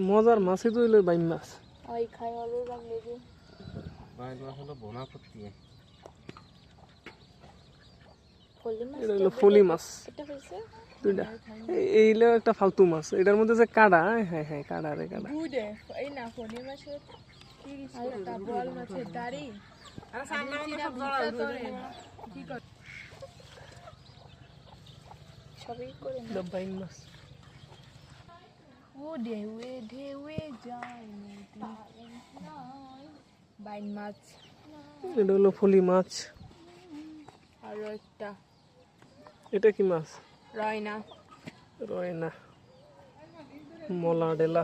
মজার মাছই তো হইলো বাইম মাছ। ওই খাই ভালো লাগলো যে বাইম মাছ হলো বোনা করতে ফলি মাছ। এটা হলো ফলি মাছ। এটা হইছে দুইটা এইলো একটা ফালতু মাছ, এটার মধ্যে যে কাঁটা, হ্যাঁ হ্যাঁ কাঁটা রে কাঁটা। গুডে এই না ফলি মাছের কি তা বল মাছের দাড়ি আর সামনে সব জড়াল ধরে কি কর সবই করে না বাইম মাছ। ও ঢেউয়ে যায় বাইন মাছ। এটা হলো ফলি মাছ। আর একটা এটা কি মাছ? রয়না। রয়না, মলা ডেলা।